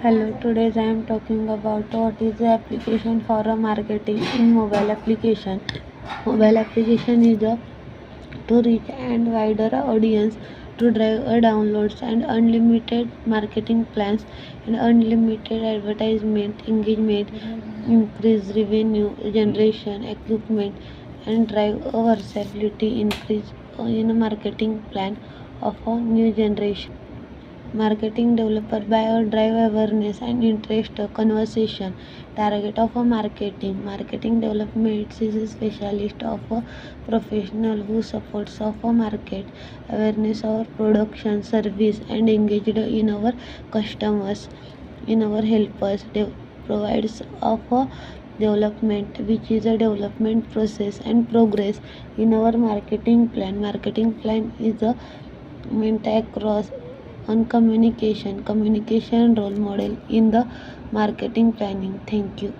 Hello, today I am talking about what is the application for a marketing in mobile application. Mobile application is a to reach and wider audience to drive downloads and unlimited marketing plans and unlimited advertisement engagement, increase revenue generation, equipment and drive versatility increase in marketing plan of a new generation. Marketing developer by a drive awareness and interest conversation. Target of a marketing development is a specialist of a professional who supports of a market awareness of production service and engaged in our customers, in our helpers, provides of a development which is a development process and progress in our marketing plan is a meant across on communication role model in the marketing planning. Thank you.